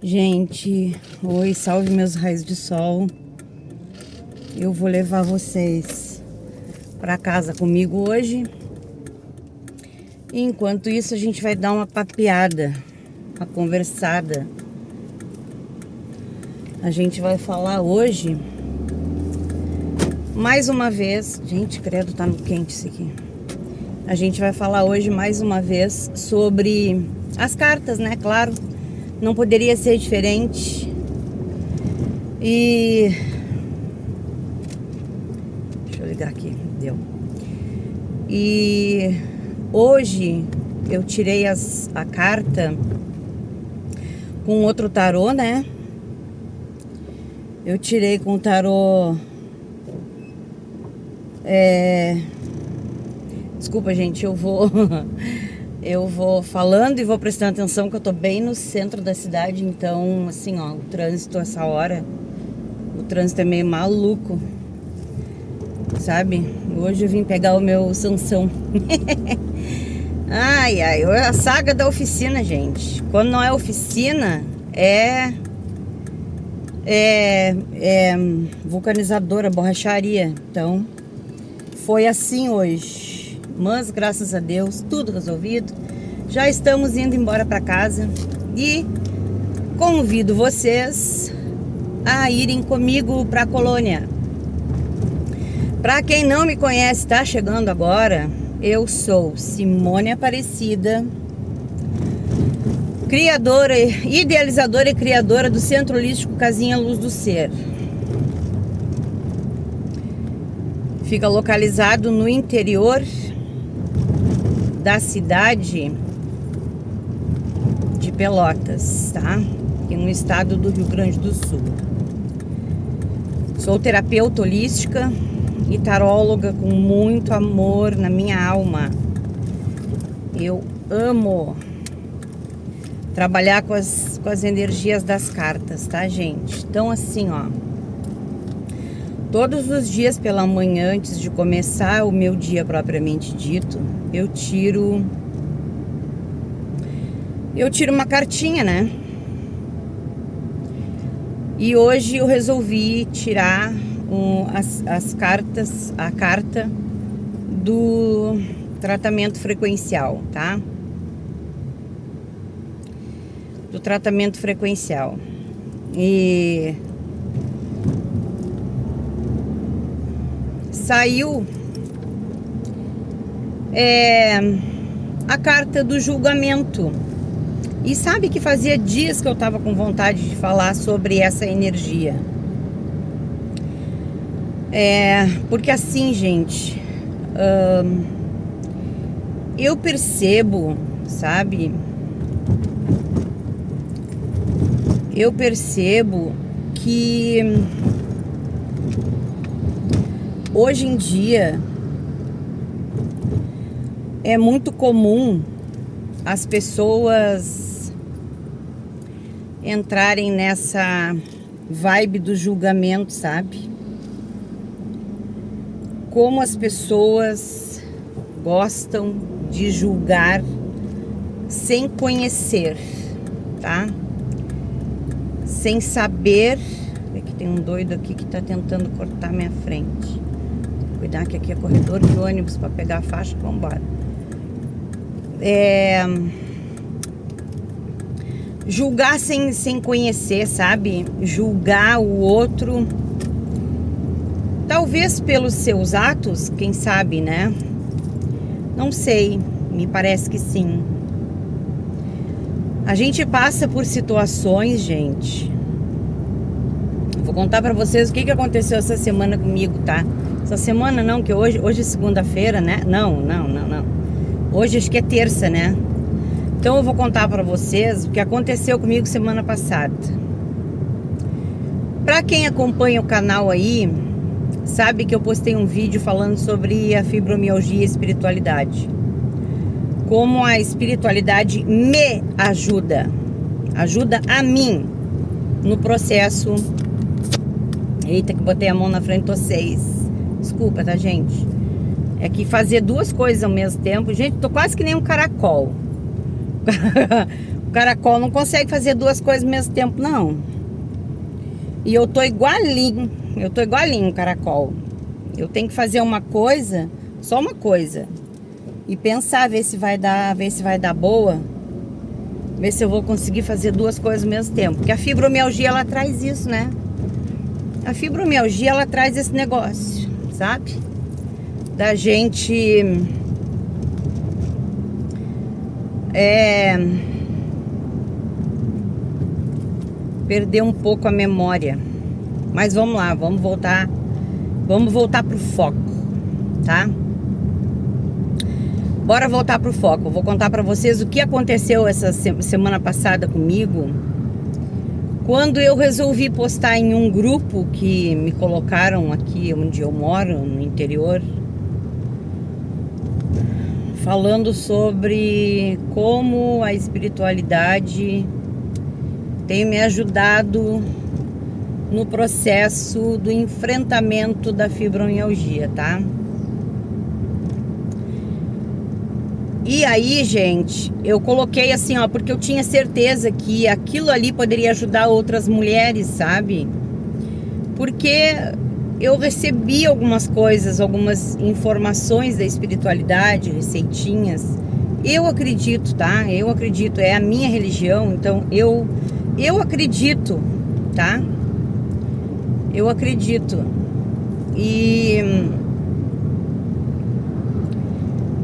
Gente, oi, salve meus raios de sol. Eu vou levar vocês para casa comigo hoje. E enquanto isso, a gente vai dar uma papeada, uma conversada. A gente vai falar hoje, mais uma vez, gente, credo, tá no quente isso aqui. A gente vai falar hoje mais uma vez sobre as cartas, né? Claro, não poderia ser diferente. E deixa eu ligar aqui, deu. E hoje eu tirei a carta com outro tarô, né? Eu tirei com o tarô. Desculpa, gente, eu vou falando e vou prestando atenção, que eu tô bem no centro da cidade. Então, assim, ó, o trânsito essa hora, o trânsito é meio maluco, sabe? Hoje eu vim pegar o meu Sansão. Ai, a saga da oficina, gente. Quando não é oficina, é vulcanizadora, borracharia. Então, foi assim hoje. Mas, graças a Deus, tudo resolvido. Já estamos indo embora para casa. E convido vocês a irem comigo para a colônia. Para quem não me conhece, está chegando agora, eu sou Simone Aparecida, criadora, idealizadora e criadora do Centro Holístico Casinha Luz do Ser. Fica localizado no interior da cidade de Pelotas, tá? Aqui no estado do Rio Grande do Sul. Sou terapeuta holística e taróloga com muito amor na minha alma. Eu amo trabalhar com as energias das cartas, tá, gente? Então, assim, ó, todos os dias pela manhã, antes de começar o meu dia propriamente dito, eu tiro uma cartinha, né? E hoje eu resolvi tirar as cartas, a carta do tratamento frequencial, tá? Do tratamento frequencial. E saiu a carta do julgamento. E sabe que fazia dias que eu tava com vontade de falar sobre essa energia. Porque assim, gente, eu percebo, sabe? Eu percebo que hoje em dia é muito comum as pessoas entrarem nessa vibe do julgamento, sabe? Como as pessoas gostam de julgar sem conhecer, tá? Sem saber. É que tem um doido aqui que tá tentando cortar minha frente. Cuidar que aqui é corredor de ônibus para pegar a faixa, vamos embora. Julgar sem conhecer, sabe? Julgar o outro, talvez pelos seus atos, quem sabe, né? Não sei, me parece que sim. A gente passa por situações, gente. Vou contar pra vocês o que aconteceu essa semana comigo, tá? Essa semana não, que hoje é segunda-feira, né? Não. Hoje acho que é terça, né? Então eu vou contar pra vocês o que aconteceu comigo semana passada. Pra quem acompanha o canal aí, sabe que eu postei um vídeo falando sobre a fibromialgia e a espiritualidade. Como a espiritualidade me ajuda a mim no processo. Eita, que botei a mão na frente de vocês. Desculpa, tá, gente? É que fazer duas coisas ao mesmo tempo. Gente, tô quase que nem um caracol. O caracol não consegue fazer duas coisas ao mesmo tempo, não. E eu tô igualinho. Eu tô igualinho o caracol. Eu tenho que fazer uma coisa, só uma coisa. E pensar, ver se vai dar boa. Ver se eu vou conseguir fazer duas coisas ao mesmo tempo. Porque a fibromialgia, ela traz isso, né? A fibromialgia, ela traz esse negócio, sabe? Da gente... perder um pouco a memória. Mas vamos lá, vamos voltar pro foco, tá? Bora voltar pro foco. Vou contar pra vocês o que aconteceu essa semana passada comigo, quando eu resolvi postar em um grupo que me colocaram aqui onde eu moro, no interior, falando sobre como a espiritualidade tem me ajudado no processo do enfrentamento da fibromialgia, tá? E aí, gente, eu coloquei assim, ó, porque eu tinha certeza que aquilo ali poderia ajudar outras mulheres, sabe? Porque eu recebi algumas coisas, algumas informações da espiritualidade, receitinhas. Eu acredito, tá? Eu acredito, é a minha religião, então eu acredito, tá? Eu acredito. E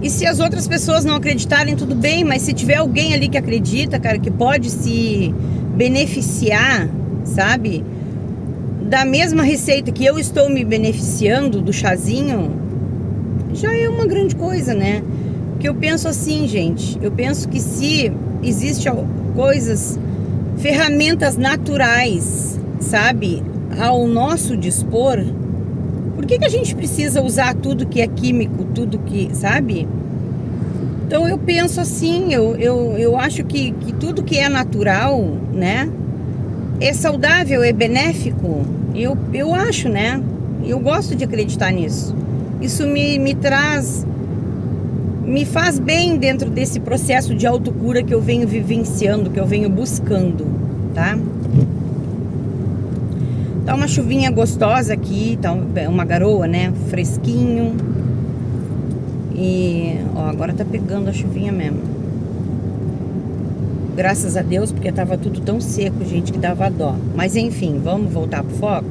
se as outras pessoas não acreditarem, tudo bem, mas se tiver alguém ali que acredita, cara, que pode se beneficiar, sabe? Da mesma receita que eu estou me beneficiando do chazinho, já é uma grande coisa, né? Porque eu penso assim, gente, eu penso que se existe coisas, ferramentas naturais, sabe, ao nosso dispor, por que a gente precisa usar tudo que é químico, tudo que, sabe? Então eu penso assim, eu acho que tudo que é natural, né, é saudável, é benéfico. Eu acho, né? Eu gosto de acreditar nisso. Isso me traz, me faz bem dentro desse processo de autocura que eu venho vivenciando, que eu venho buscando, tá? Tá uma chuvinha gostosa aqui, tá uma garoa, né? Fresquinho. E, ó, agora tá pegando a chuvinha mesmo. Graças a Deus, porque tava tudo tão seco, gente, que dava dó. Mas enfim, vamos voltar pro foco.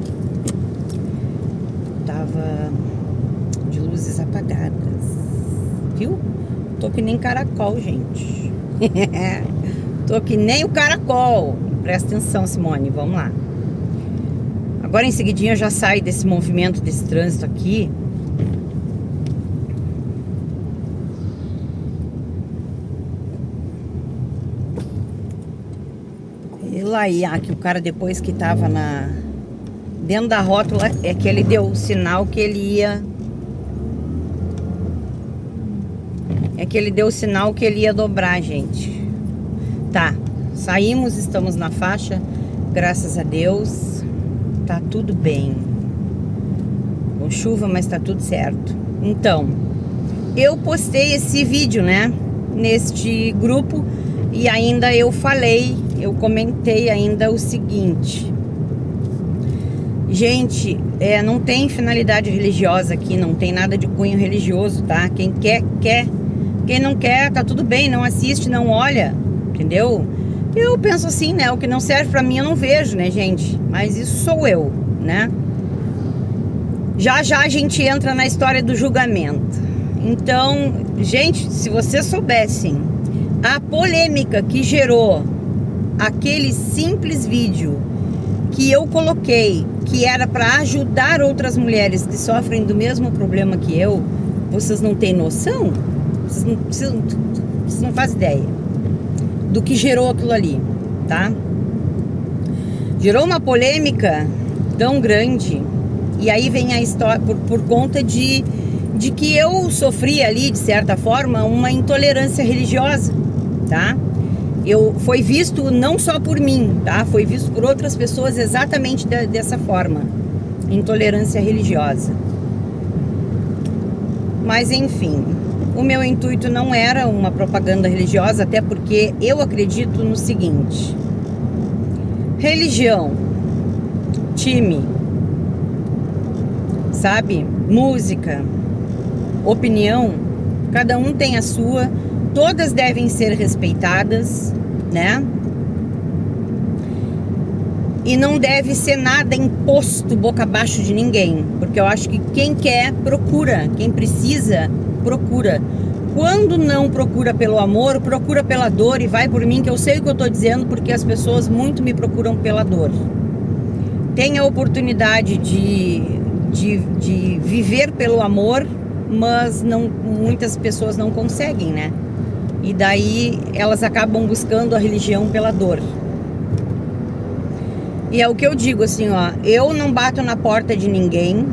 Tava de luzes apagadas. Viu? Tô que nem caracol, gente. Tô que nem o caracol. Presta atenção, Simone, vamos lá. Agora em seguidinha eu já saio desse movimento, desse trânsito aqui. E lá aí, que o cara depois que tava dentro da rótula, é que ele deu o sinal que ele ia... É que ele deu o sinal que ele ia dobrar, gente. Tá, saímos, estamos na faixa, graças a Deus. Tá tudo bem. Com chuva, mas tá tudo certo. Então, eu postei esse vídeo, né, neste grupo, e ainda eu comentei ainda o seguinte. Gente, não tem finalidade religiosa aqui, não tem nada de cunho religioso, tá? Quem quer, quer. Quem não quer, tá tudo bem, não assiste, não olha, entendeu? Eu penso assim, né? O que não serve pra mim eu não vejo, né, gente? Mas isso sou eu, né? Já a gente entra na história do julgamento. Então, gente, se vocês soubessem a polêmica que gerou aquele simples vídeo que eu coloquei, que era pra ajudar outras mulheres que sofrem do mesmo problema que eu, vocês não têm noção? Vocês não fazem ideia do que gerou aquilo ali, tá? Gerou uma polêmica tão grande. E aí vem a história por conta de que eu sofri ali, de certa forma, uma intolerância religiosa, tá? Foi visto não só por mim, tá? Foi visto por outras pessoas exatamente dessa forma. Intolerância religiosa. Mas enfim, O meu intuito não era uma propaganda religiosa, até porque eu acredito no seguinte: religião, time, sabe? Música, opinião, cada um tem a sua, todas devem ser respeitadas, né? E não deve ser nada imposto boca abaixo de ninguém, porque eu acho que quem quer, procura, quem precisa, procura. Quando não procura pelo amor, procura pela dor, e vai por mim, que eu sei o que eu tô dizendo, porque as pessoas muito me procuram pela dor. Tem a oportunidade de viver pelo amor, mas muitas pessoas não conseguem, né? E daí elas acabam buscando a religião pela dor. E é o que eu digo, assim, ó, eu não bato na porta de ninguém,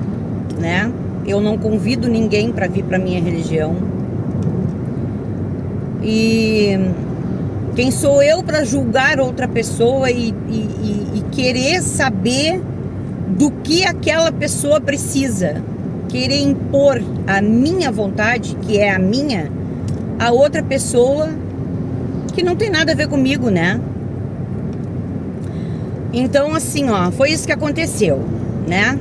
né? Eu não convido ninguém para vir para minha religião. E quem sou eu para julgar outra pessoa e querer saber do que aquela pessoa precisa? Querer impor a minha vontade, que é a minha, a outra pessoa que não tem nada a ver comigo, né? Então, assim, ó, foi isso que aconteceu, né?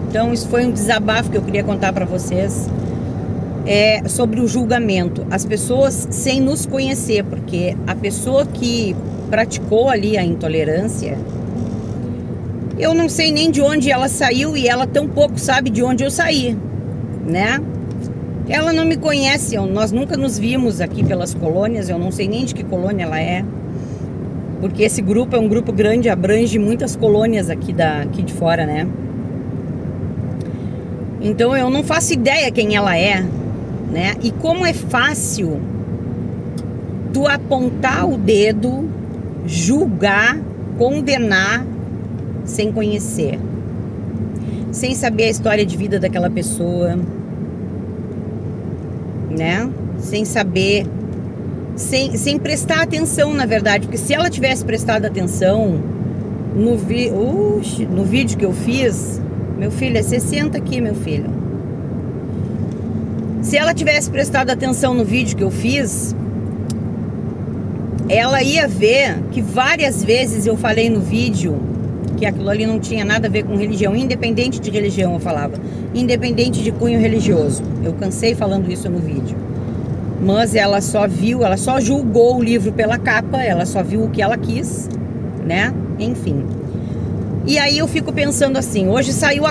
Então, isso foi um desabafo que eu queria contar pra vocês, sobre o julgamento. As pessoas sem nos conhecer, porque a pessoa que praticou ali a intolerância, eu não sei nem de onde ela saiu e ela tampouco sabe de onde eu saí, né? Ela não me conhece, nós nunca nos vimos aqui pelas colônias, eu não sei nem de que colônia ela é. Porque esse grupo é um grupo grande, abrange muitas colônias aqui de fora, né? Então eu não faço ideia quem ela é, né? E como é fácil tu apontar o dedo, julgar, condenar, sem conhecer, sem saber a história de vida daquela pessoa, né? Sem saber... Sem prestar atenção, na verdade, porque se ela tivesse prestado atenção no vídeo que eu fiz, meu filho, você senta aqui, meu filho. Se ela tivesse prestado atenção no vídeo que eu fiz, ela ia ver que várias vezes eu falei no vídeo que aquilo ali não tinha nada a ver com religião, independente de religião, eu falava, independente de cunho religioso. Eu cansei falando isso no vídeo. Mas ela só julgou o livro pela capa, ela só viu o que ela quis, né? Enfim. E aí eu fico pensando assim, hoje saiu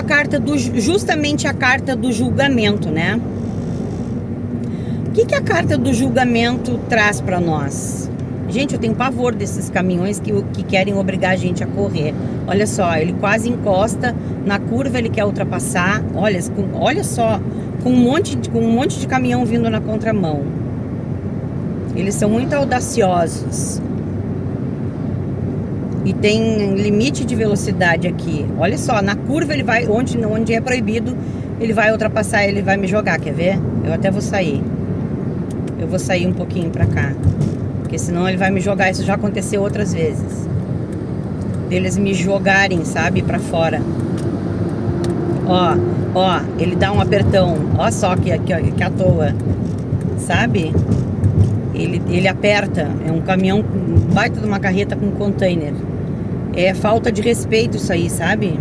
justamente a carta do julgamento, né? O que a carta do julgamento traz para nós? Gente, eu tenho pavor desses caminhões que querem obrigar a gente a correr. Olha só, ele quase encosta, na curva ele quer ultrapassar, olha só, com um monte de caminhão vindo na contramão. Eles são muito audaciosos. E tem limite de velocidade aqui. Olha só, na curva ele vai, onde é proibido, ele vai ultrapassar, ele vai me jogar, quer ver? Eu até vou sair. Eu vou sair um pouquinho pra cá, porque senão ele vai me jogar. Isso já aconteceu outras vezes, deles me jogarem, sabe, pra fora. Ó, ele dá um apertão. Ó só que à toa, sabe? Ele aperta. É um caminhão, baita de uma carreta com container. É falta de respeito isso aí, sabe?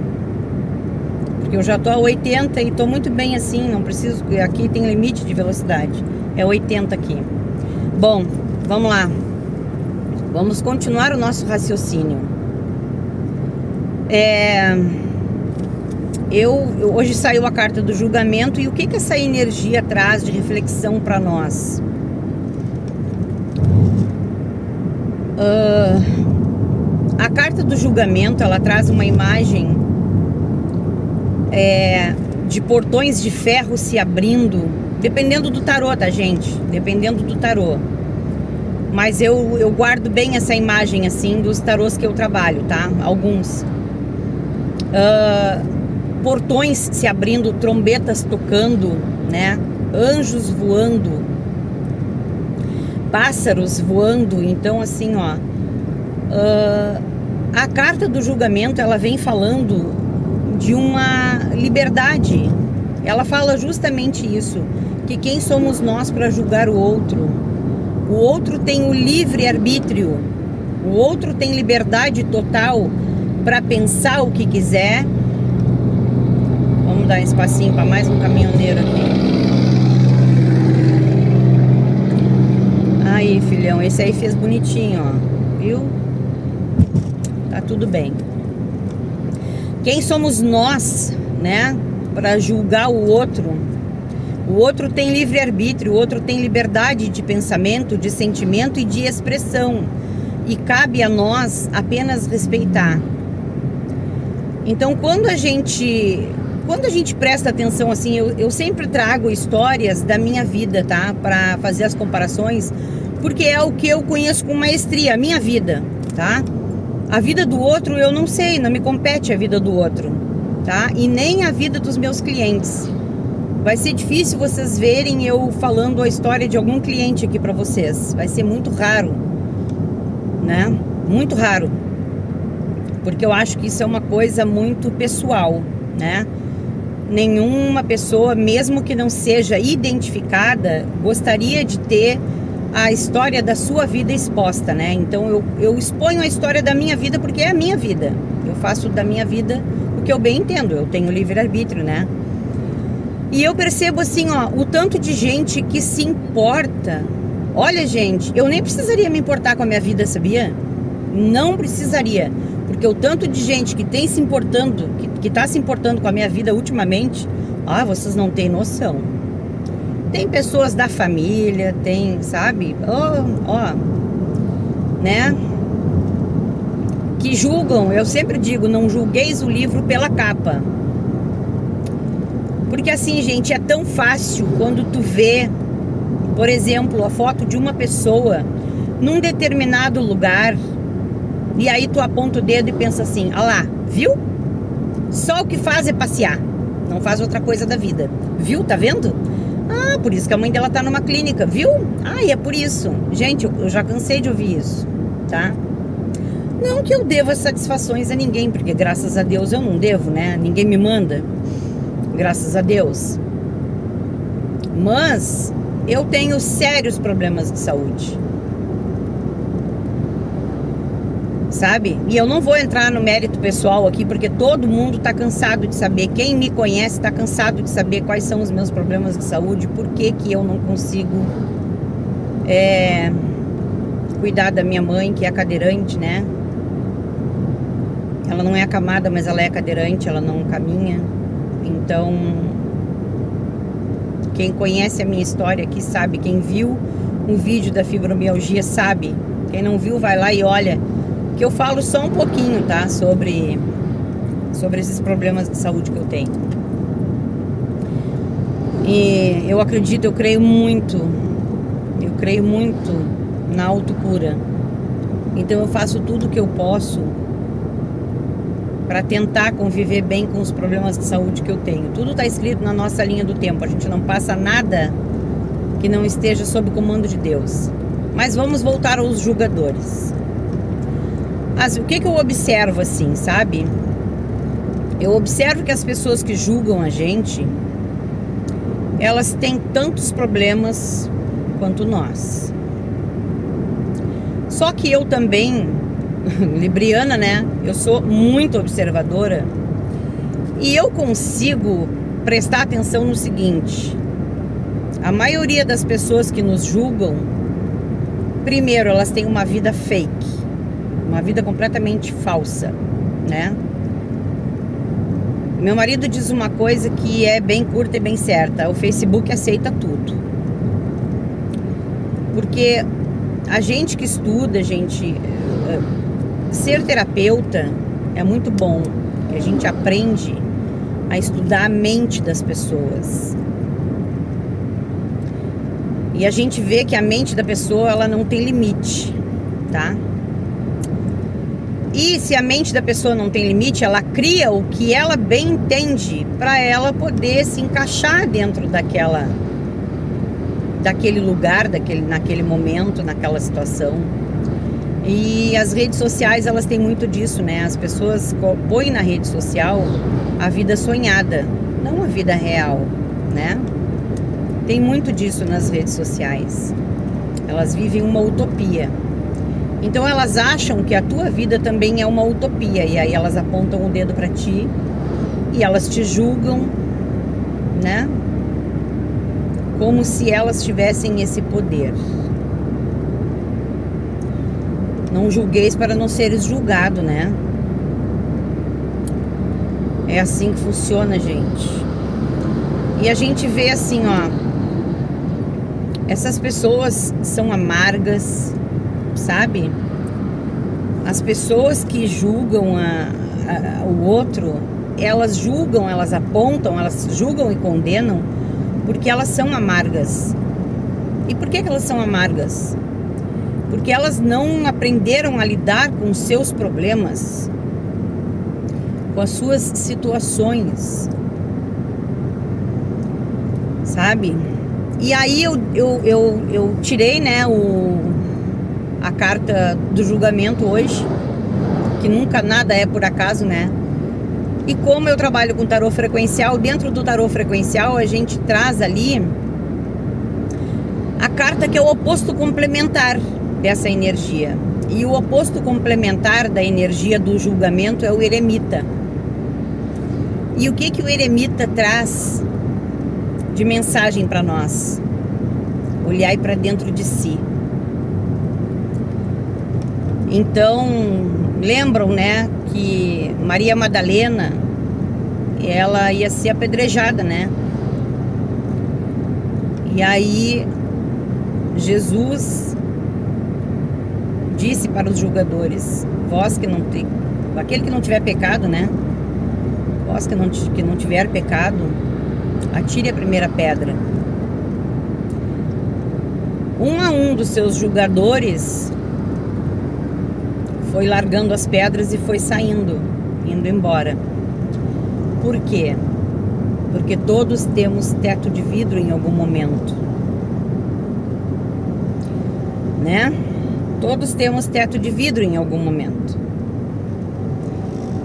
Porque eu já tô a 80 e tô muito bem assim, não preciso... Aqui tem limite de velocidade. É 80 aqui. Bom, vamos lá. Vamos continuar o nosso raciocínio. Hoje saiu a carta do julgamento. E o que essa energia traz de reflexão para nós? A carta do julgamento, ela traz uma imagem de portões de ferro se abrindo, dependendo do tarô, tá, gente? Dependendo do tarô. Mas eu guardo bem essa imagem, assim, dos tarôs que eu trabalho, tá? Alguns. Portões se abrindo, trombetas tocando, né? Anjos voando, pássaros voando. Então, assim, ó, a carta do julgamento, ela vem falando de uma liberdade. Ela fala justamente isso, que quem somos nós para julgar o outro? O outro tem o livre arbítrio, o outro tem liberdade total para pensar o que quiser. Vamos dar um espacinho para mais um caminhoneiro aqui. Aí, filhão, esse aí fez bonitinho, ó, viu? Tá tudo bem. Quem somos nós, né, para julgar o outro? O outro tem livre-arbítrio, o outro tem liberdade de pensamento, de sentimento e de expressão. E cabe a nós apenas respeitar. Então, quando a gente presta atenção assim, eu sempre trago histórias da minha vida, tá? Para fazer as comparações, porque é o que eu conheço com maestria, a minha vida, tá? A vida do outro eu não sei, não me compete a vida do outro, tá? E nem a vida dos meus clientes. Vai ser difícil vocês verem eu falando a história de algum cliente aqui para vocês. Vai ser muito raro, né? Muito raro. Porque eu acho que isso é uma coisa muito pessoal, né? Nenhuma pessoa, mesmo que não seja identificada, gostaria de ter a história da sua vida exposta, né? Então eu exponho a história da minha vida porque é a minha vida. Eu faço da minha vida o que eu bem entendo. Eu tenho livre-arbítrio, né? E eu percebo assim, ó, o tanto de gente que se importa. Olha, gente, eu nem precisaria me importar com a minha vida, sabia? Não precisaria. Porque o tanto de gente que tem se importando, que tá se importando com a minha vida ultimamente, vocês não têm noção. Tem pessoas da família, tem, sabe? Né? Que julgam, eu sempre digo, não julgueis o livro pela capa. Porque assim, gente, é tão fácil quando tu vê, por exemplo, a foto de uma pessoa num determinado lugar, e aí tu aponta o dedo e pensa assim, lá, viu? Só o que faz é passear, não faz outra coisa da vida. Viu? Tá vendo? Por isso que a mãe dela tá numa clínica, viu? E é por isso. Gente, eu já cansei de ouvir isso, tá? Não que eu deva satisfações a ninguém, porque graças a Deus eu não devo, né? Ninguém me manda, graças a Deus. Mas eu tenho sérios problemas de saúde, sabe? E eu não vou entrar no mérito pessoal aqui, porque todo mundo tá cansado de saber. Quem me conhece tá cansado de saber quais são os meus problemas de saúde, por que eu não consigo cuidar da minha mãe, que é cadeirante, né? Ela não é acamada, mas ela é cadeirante, ela não caminha. Então, quem conhece a minha história aqui sabe. Quem viu um vídeo da fibromialgia sabe. Quem não viu, vai lá e olha, que eu falo só um pouquinho, tá? Sobre esses problemas de saúde que eu tenho. E eu acredito, eu creio muito na autocura. Então eu faço tudo o que eu posso para tentar conviver bem com os problemas de saúde que eu tenho. Tudo está escrito na nossa linha do tempo. A gente não passa nada que não esteja sob o comando de Deus. Mas vamos voltar aos julgadores. O que eu observo assim, sabe? Eu observo que as pessoas que julgam a gente, elas têm tantos problemas quanto nós. Só que eu também, libriana, né? Eu sou muito observadora e eu consigo prestar atenção no seguinte: a maioria das pessoas que nos julgam, primeiro, elas têm uma vida fake, uma vida completamente falsa, né? Meu marido diz uma coisa que é bem curta e bem certa: o Facebook aceita tudo. Porque a gente que estuda, ser terapeuta é muito bom, que a gente aprende a estudar a mente das pessoas. E a gente vê que a mente da pessoa, ela não tem limite, tá? E se a mente da pessoa não tem limite, ela cria o que ela bem entende para ela poder se encaixar dentro daquele lugar, naquele momento, naquela situação. E as redes sociais, elas têm muito disso, né? As pessoas põem na rede social a vida sonhada, não a vida real, né? Tem muito disso nas redes sociais. Elas vivem uma utopia. Então elas acham que a tua vida também é uma utopia. E aí elas apontam o dedo pra ti. E elas te julgam, né? Como se elas tivessem esse poder. Não julgueis para não seres julgado, né? É assim que funciona, gente. E a gente vê assim, ó. Essas pessoas são amargas, sabe? As pessoas que julgam o outro, elas julgam, elas apontam, elas julgam e condenam porque elas são amargas. E por que elas são amargas? Porque elas não aprenderam a lidar com os seus problemas, com as suas situações, sabe? E aí eu tirei, né, a carta do julgamento hoje, que nunca nada é por acaso, né? E como eu trabalho com tarô frequencial, dentro do tarô frequencial a gente traz ali a carta que é o oposto complementar dessa energia. E o oposto complementar da energia do julgamento é o eremita. E o que o eremita traz de mensagem para nós? Olhai para dentro de si. Então, lembram, né, que Maria Madalena, ela ia ser apedrejada, né? E aí Jesus disse para os julgadores: vós que não tem, aquele que não tiver pecado, né? Vós que não tiver pecado, atire a primeira pedra. Um a um dos seus julgadores foi largando as pedras e foi saindo, indo embora. Por quê? Porque todos temos teto de vidro em algum momento, né? Todos temos teto de vidro em algum momento.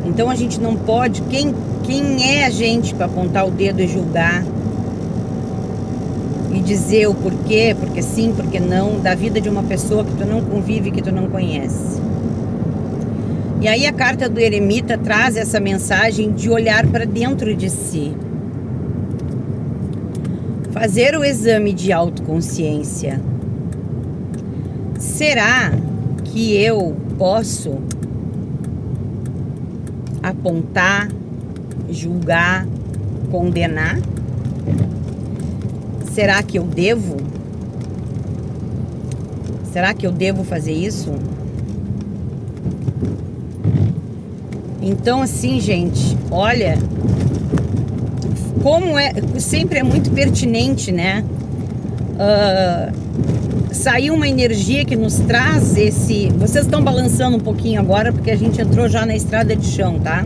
Então a gente não pode... Quem é a gente para apontar o dedo e julgar e dizer o porquê, porque sim, porque não, da vida de uma pessoa que tu não convive, que tu não conhece? E aí a carta do eremita traz essa mensagem de olhar para dentro de si. Fazer o exame de autoconsciência. Será que eu posso apontar, julgar, condenar? Será que eu devo? Será que eu devo fazer isso? Então, assim, gente, olha, como sempre é muito pertinente, né? Saiu uma energia que nos traz esse... Vocês estão balançando um pouquinho agora, porque a gente entrou já na estrada de chão, tá?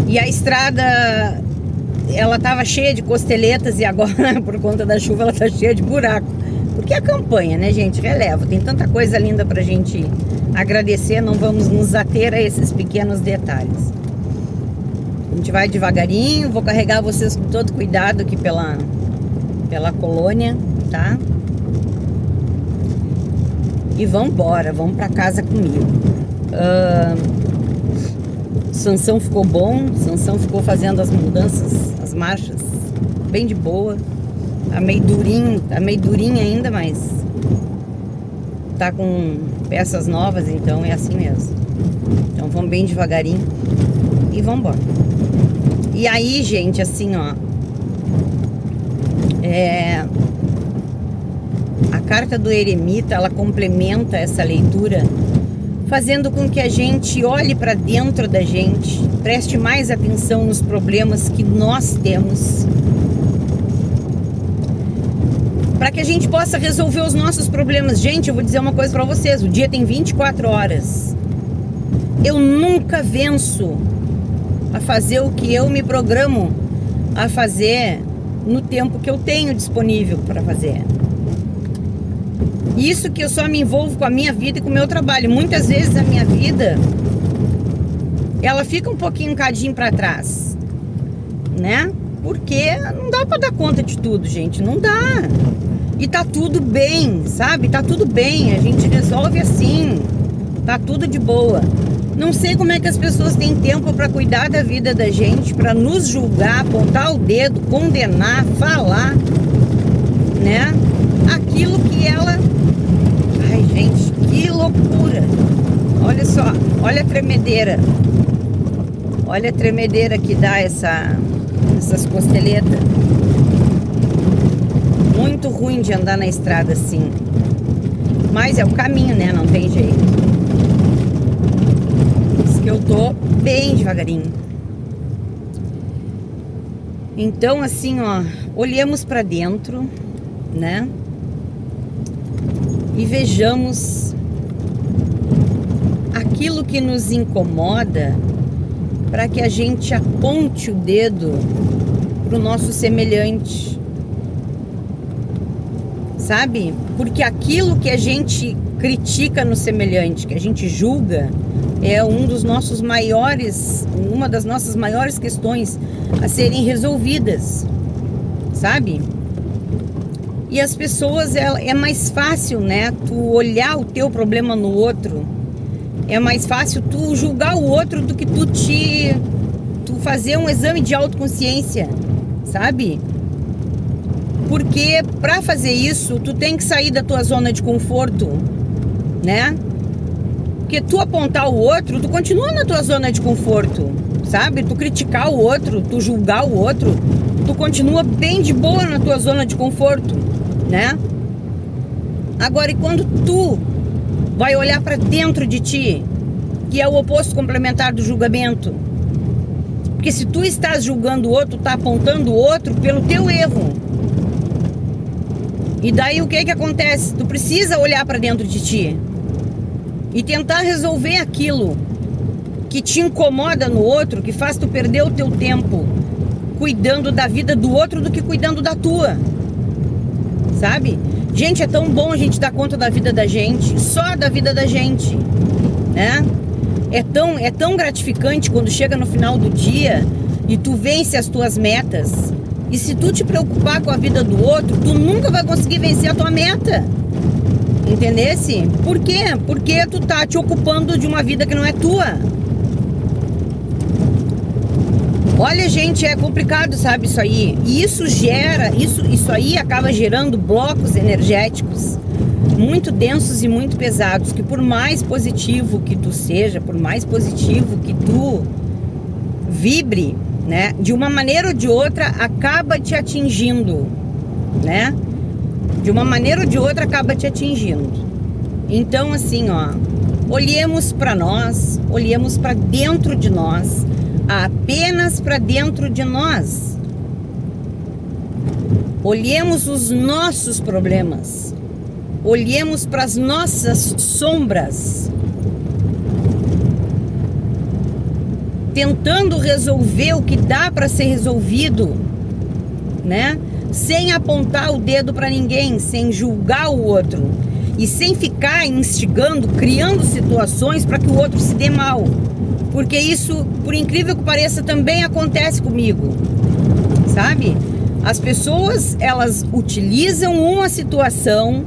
E a estrada, ela tava cheia de costeletas e agora, por conta da chuva, ela tá cheia de buraco. Porque a campanha, né, gente, releva. Tem tanta coisa linda pra gente agradecer, não vamos nos ater a esses pequenos detalhes. A gente vai devagarinho, vou carregar vocês com todo cuidado aqui pela colônia, tá? E vamos pra casa comigo. Sansão ficou bom, Sansão ficou fazendo as mudanças, as marchas, bem de boa. Tá meio durinho ainda, mas tá com peças novas, então é assim mesmo. Então vamos bem devagarinho e vamos embora. E aí, gente, assim, ó, a carta do eremita, ela complementa essa leitura, fazendo com que a gente olhe para dentro da gente, preste mais atenção nos problemas que nós temos, para que a gente possa resolver os nossos problemas. Gente, eu vou dizer uma coisa para vocês: o dia tem 24 horas. Eu nunca venço a fazer o que eu me programo a fazer no tempo que eu tenho disponível para fazer. Isso que eu só me envolvo com a minha vida e com o meu trabalho. Muitas vezes a minha vida, ela fica um pouquinho, um cadinho para trás, né? Porque não dá pra dar conta de tudo, gente, não dá. E tá tudo bem, sabe? Tá tudo bem, a gente resolve assim, tá tudo de boa. Não sei como é que as pessoas têm tempo pra cuidar da vida da gente, pra nos julgar, apontar o dedo, condenar, falar, né? Aquilo que ela... Ai, gente, que loucura! Olha só, olha a tremedeira. Olha a tremedeira que dá essas costeletas. Muito ruim de andar na estrada assim. Mas é o caminho, né? Não tem jeito. Por isso que eu tô bem devagarinho. Então, assim, ó, olhemos pra dentro, né? E vejamos aquilo que nos incomoda, para que a gente aponte o dedo pro nosso semelhante, sabe? Porque aquilo que a gente critica no semelhante, que a gente julga, é uma das nossas maiores questões a serem resolvidas, sabe? E as pessoas, é mais fácil, né? Tu olhar o teu problema no outro. É mais fácil tu julgar o outro do que tu fazer um exame de autoconsciência, sabe? Porque pra fazer isso, tu tem que sair da tua zona de conforto, né? Porque tu apontar o outro, tu continua na tua zona de conforto, sabe? Tu criticar o outro, tu julgar o outro, tu continua bem de boa na tua zona de conforto, né? Agora, e quando tu vai olhar para dentro de ti, que é o oposto complementar do julgamento? Porque se tu estás julgando o outro, tá apontando o outro pelo teu erro. E daí o que que acontece? Tu precisa olhar para dentro de ti e tentar resolver aquilo que te incomoda no outro, que faz tu perder o teu tempo cuidando da vida do outro do que cuidando da tua, sabe? Gente, é tão bom a gente dar conta da vida da gente, só da vida da gente, né? É tão gratificante quando chega no final do dia e tu vence as tuas metas. E se tu te preocupar com a vida do outro, tu nunca vai conseguir vencer a tua meta. Entendesse? Por quê? Porque tu tá te ocupando de uma vida que não é tua. Olha, gente, é complicado, sabe, isso aí. E isso aí acaba gerando blocos energéticos muito densos e muito pesados, que por mais positivo que tu seja, por mais positivo que tu vibre, né, de uma maneira ou de outra acaba te atingindo, né? De uma maneira ou de outra acaba te atingindo. Então, assim, ó, olhemos para nós, olhemos para dentro de nós, apenas para dentro de nós. Olhemos os nossos problemas, olhemos para as nossas sombras, tentando resolver o que dá para ser resolvido, né? Sem apontar o dedo para ninguém, sem julgar o outro e sem ficar instigando, criando situações para que o outro se dê mal. Porque isso, por incrível que pareça, também acontece comigo, sabe? As pessoas, elas utilizam uma situação,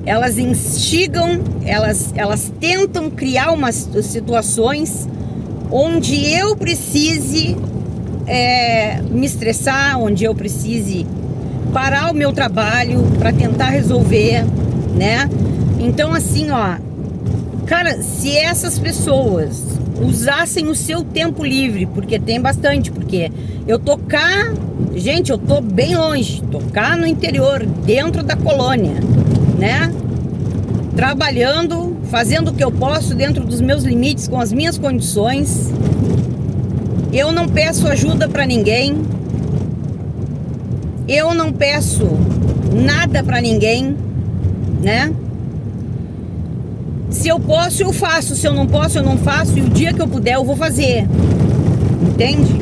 elas instigam, elas tentam criar umas situações onde eu precise me estressar, onde eu precise parar o meu trabalho para tentar resolver, né? Então, assim, ó, cara, se essas pessoas usassem o seu tempo livre, porque tem bastante, porque eu tô cá, gente, eu tô bem longe, tô cá no interior, dentro da colônia, né? Trabalhando, fazendo o que eu posso dentro dos meus limites, com as minhas condições. Eu não peço ajuda para ninguém. Eu não peço nada para ninguém, né? Se eu posso, eu faço. Se eu não posso, eu não faço. E o dia que eu puder, eu vou fazer. Entende?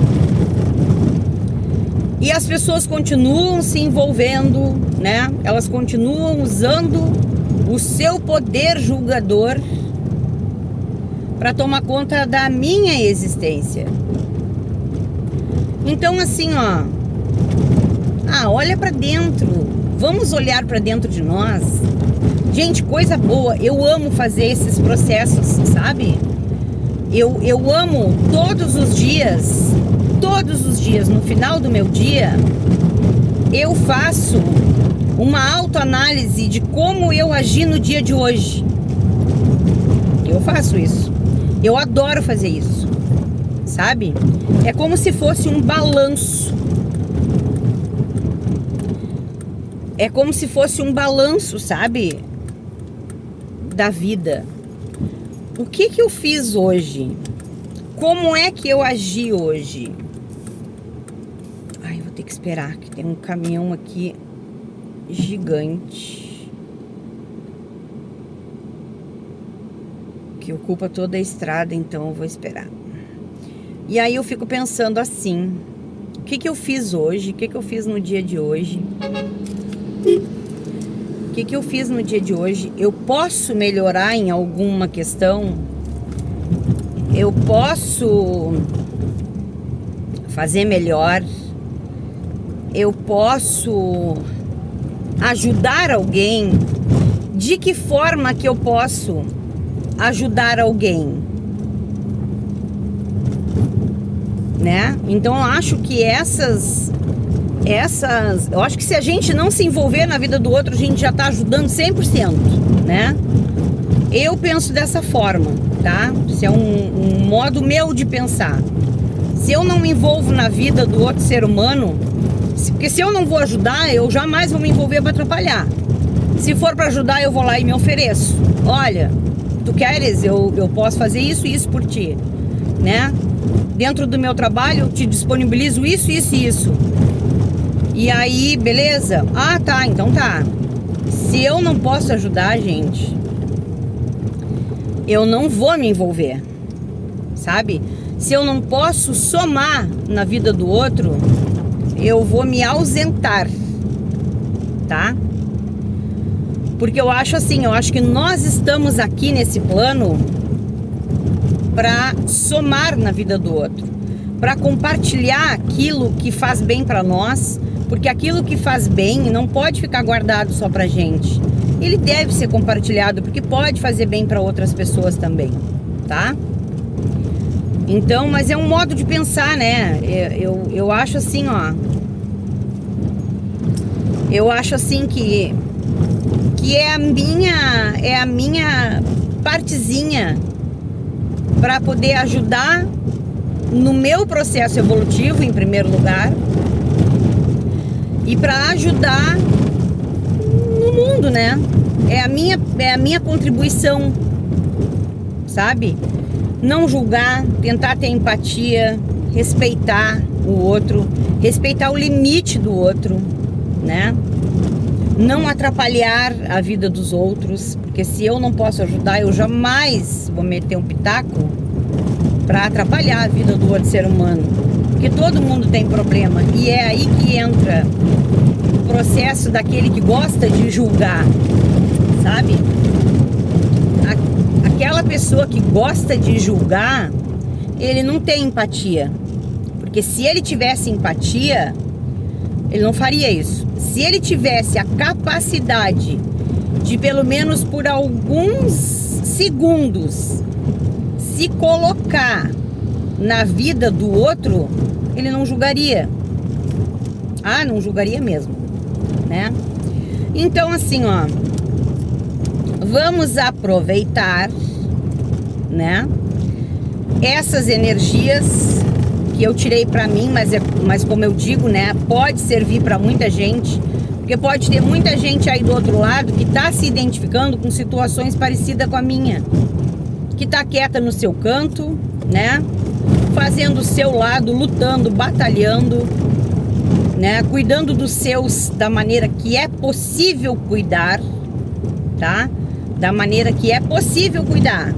E as pessoas continuam se envolvendo, né? Elas continuam usando o seu poder julgador para tomar conta da minha existência. Então assim, ó, olha pra dentro, vamos olhar pra dentro de nós. Gente, coisa boa, eu amo fazer esses processos, sabe? Eu amo todos os dias, no final do meu dia, eu faço uma autoanálise de como eu agi no dia de hoje. Eu faço isso. Eu adoro fazer isso, sabe? É como se fosse um balanço. É como se fosse um balanço, sabe? Da vida. O que eu fiz hoje? Como é que eu agi hoje? Ai, vou ter que esperar, que tem um caminhão aqui gigante que ocupa toda a estrada, então eu vou esperar. E aí eu fico pensando assim, o que eu fiz hoje? O que eu fiz no dia de hoje? O que eu fiz no dia de hoje? Eu posso melhorar em alguma questão? Eu posso fazer melhor? Eu posso ajudar alguém? De que forma que eu posso ajudar alguém? Né? Então eu acho que eu acho que se a gente não se envolver na vida do outro, a gente já tá ajudando 100%, né? Eu penso dessa forma, tá? Isso é um modo meu de pensar. Se eu não me envolvo na vida do outro ser humano, porque se eu não vou ajudar, eu jamais vou me envolver para atrapalhar. Se for para ajudar, eu vou lá e me ofereço. Olha, tu queres? Eu posso fazer isso e isso por ti, né? Dentro do meu trabalho, eu te disponibilizo isso, isso e isso. E aí, beleza? Ah, tá, então tá. Se eu não posso ajudar, gente, eu não vou me envolver, sabe? Se eu não posso somar na vida do outro, eu vou me ausentar, tá? Porque eu acho assim, eu acho que nós estamos aqui nesse plano para somar na vida do outro, para compartilhar aquilo que faz bem para nós, porque aquilo que faz bem não pode ficar guardado só pra gente. Ele deve ser compartilhado, porque pode fazer bem para outras pessoas também, tá? Então, mas é um modo de pensar, né? Eu acho assim, ó. Eu acho assim que é a minha partezinha para poder ajudar no meu processo evolutivo, em primeiro lugar, e para ajudar no mundo, né? É a minha contribuição, sabe? Não julgar, tentar ter empatia, respeitar o outro, respeitar o limite do outro, né? Não atrapalhar a vida dos outros, porque se eu não posso ajudar, eu jamais vou meter um pitaco para atrapalhar a vida do outro ser humano, porque todo mundo tem problema, e é aí que entra o processo daquele que gosta de julgar, sabe? Aquela pessoa que gosta de julgar, ele não tem empatia, porque se ele tivesse empatia, ele não faria isso. Se ele tivesse a capacidade de, pelo menos por alguns segundos, se colocar na vida do outro, ele não julgaria. Ah, não julgaria mesmo, né? Então, assim, ó, vamos aproveitar, né, essas energias que eu tirei pra mim, mas como eu digo, né, pode servir pra muita gente, porque pode ter muita gente aí do outro lado que tá se identificando com situações parecidas com a minha, que tá quieta no seu canto, né, fazendo o seu lado, lutando, batalhando, né, cuidando dos seus da maneira que é possível cuidar, tá? Da maneira que é possível cuidar,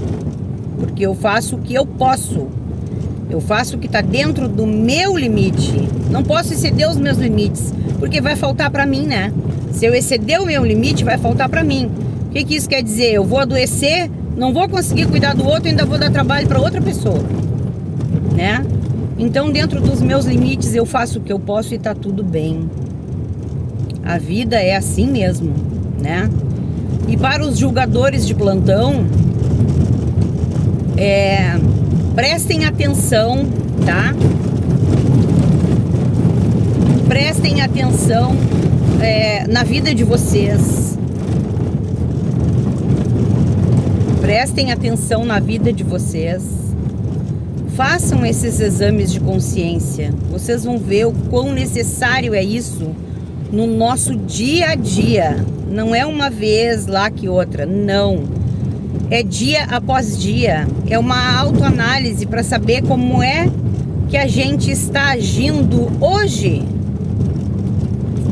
porque eu faço o que eu posso. Eu faço o que está dentro do meu limite. Não posso exceder os meus limites, porque vai faltar para mim, né? Se eu exceder o meu limite, vai faltar para mim. O que isso quer dizer? Eu vou adoecer, não vou conseguir cuidar do outro, ainda vou dar trabalho para outra pessoa, né? Então, dentro dos meus limites, eu faço o que eu posso e tá tudo bem. A vida é assim mesmo, né? E para os julgadores de plantão, prestem atenção, tá? Prestem atenção na vida de vocês. Prestem atenção na vida de vocês. Façam esses exames de consciência. Vocês vão ver o quão necessário é isso no nosso dia a dia. Não é uma vez lá que outra, não. É dia após dia. É uma autoanálise para saber como é que a gente está agindo hoje.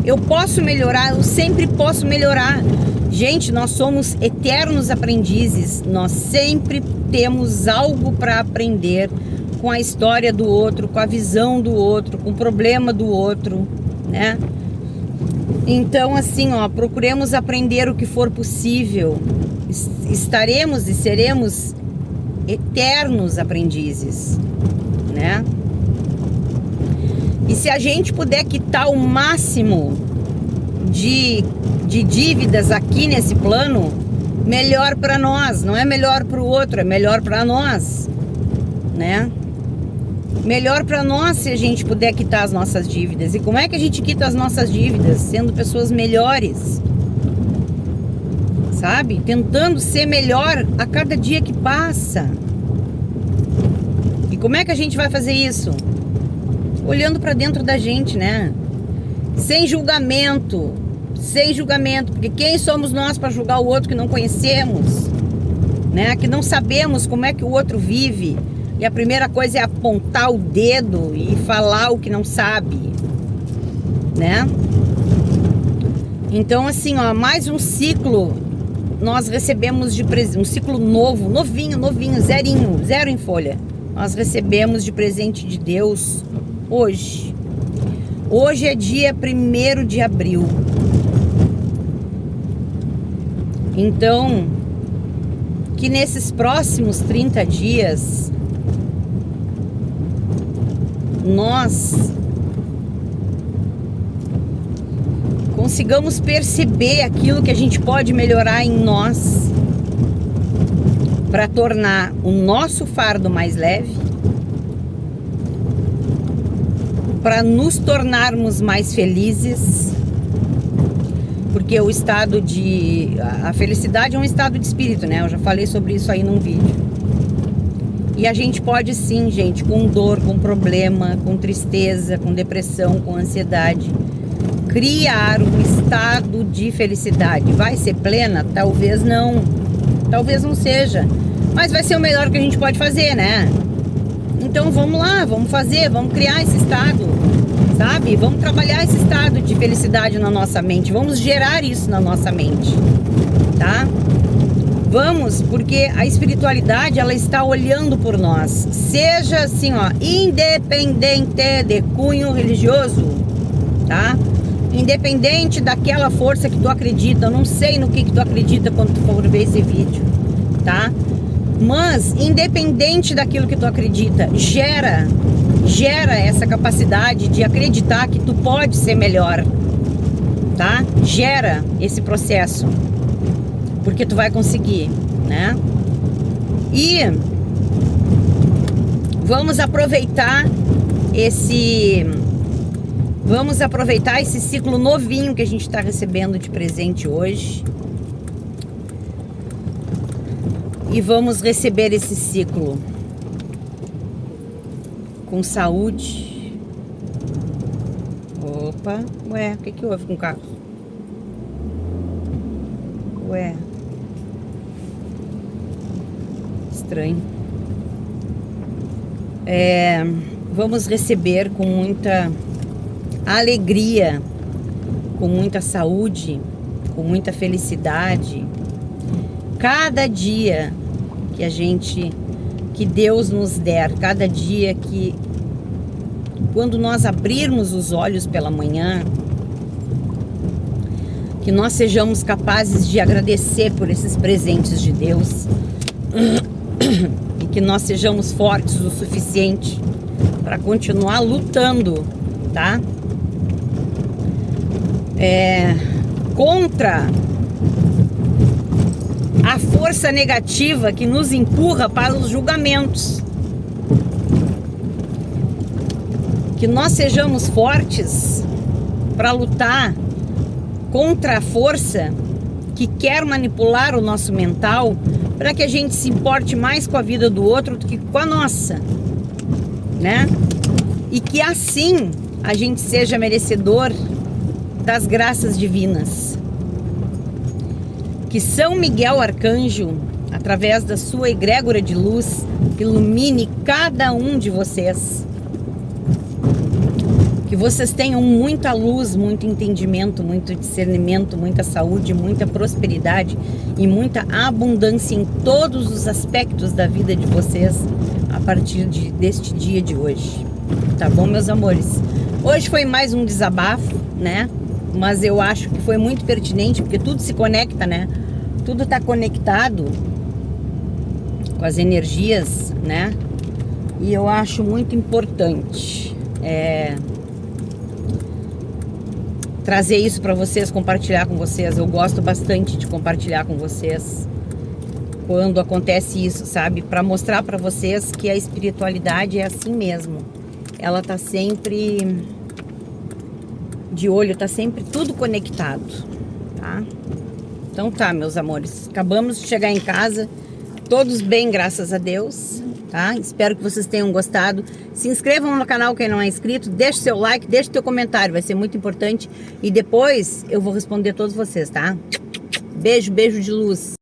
Eu posso melhorar, eu sempre posso melhorar. Gente, nós somos eternos aprendizes. Nós sempre temos algo para aprender com a história do outro, com a visão do outro, com o problema do outro, né? Então, assim, procuremos aprender o que for possível. Estaremos e seremos eternos aprendizes, né? E se a gente puder quitar o máximo de dívidas aqui nesse plano, melhor para nós. Não é melhor para o outro, é melhor para nós, né? Melhor para nós se a gente puder quitar as nossas dívidas. E como é que a gente quita as nossas dívidas? Sendo pessoas melhores, sabe? Tentando ser melhor a cada dia que passa. E como é que a gente vai fazer isso? Olhando para dentro da gente, né? Sem julgamento. Sem julgamento. Porque quem somos nós para julgar o outro que não conhecemos, né? Que não sabemos como é que o outro vive. E a primeira coisa é apontar o dedo e falar o que não sabe, né? Então, assim, mais um ciclo nós recebemos de presente, um ciclo novo, novinho, zerinho, zero em folha. Nós recebemos de presente de Deus hoje. Hoje é dia 1º de abril. Então, que nesses próximos 30 dias nós consigamos perceber aquilo que a gente pode melhorar em nós para tornar o nosso fardo mais leve, para nos tornarmos mais felizes, porque o estado a felicidade é um estado de espírito, né? Eu já falei sobre isso aí num vídeo. E a gente pode sim, gente, com dor, com problema, com tristeza, com depressão, com ansiedade, criar um estado de felicidade. Vai ser plena? Talvez não. Talvez não seja. Mas vai ser o melhor que a gente pode fazer, né? Então vamos lá, vamos fazer, vamos criar esse estado, sabe? Vamos trabalhar esse estado de felicidade na nossa mente. Vamos gerar isso na nossa mente, tá? Vamos, porque a espiritualidade, ela está olhando por nós. Seja assim, independente de cunho religioso, tá? Independente daquela força que tu acredita. Eu não sei no que tu acredita quando tu for ver esse vídeo, tá? Mas, independente daquilo que tu acredita, gera essa capacidade de acreditar que tu pode ser melhor, tá? Gera esse processo. Porque tu vai conseguir, né? E vamos aproveitar esse ciclo novinho que a gente está recebendo de presente hoje. E vamos receber esse ciclo com saúde. Opa, ué, o que houve com o carro? Ué, estranho. Vamos receber com muita alegria, com muita saúde, com muita felicidade, cada dia que Deus nos der, cada dia que, quando nós abrirmos os olhos pela manhã, que nós sejamos capazes de agradecer por esses presentes de Deus e que nós sejamos fortes o suficiente para continuar lutando, tá? Contra a força negativa que nos empurra para os julgamentos. Que nós sejamos fortes para lutar contra a força que quer manipular o nosso mental para que a gente se importe mais com a vida do outro do que com a nossa, né? E que assim a gente seja merecedor das graças divinas. Que São Miguel Arcanjo, através da sua egrégora de luz, ilumine cada um de vocês. Que vocês tenham muita luz, muito entendimento, muito discernimento, muita saúde, muita prosperidade e muita abundância em todos os aspectos da vida de vocês a partir deste dia de hoje. Tá bom, meus amores? Hoje foi mais um desabafo, né? Mas eu acho que foi muito pertinente, porque tudo se conecta, né? Tudo tá conectado com as energias, né? E eu acho muito importante trazer isso para vocês, compartilhar com vocês. Eu gosto bastante de compartilhar com vocês quando acontece isso, sabe? Para mostrar para vocês que a espiritualidade é assim mesmo. Ela tá sempre de olho, tá sempre tudo conectado, tá? Então tá, meus amores, acabamos de chegar em casa, todos bem, graças a Deus, tá? Espero que vocês tenham gostado. Se inscrevam no canal quem não é inscrito, deixe seu like, deixe teu comentário, vai ser muito importante. E depois eu vou responder todos vocês, tá? Beijo, beijo de luz.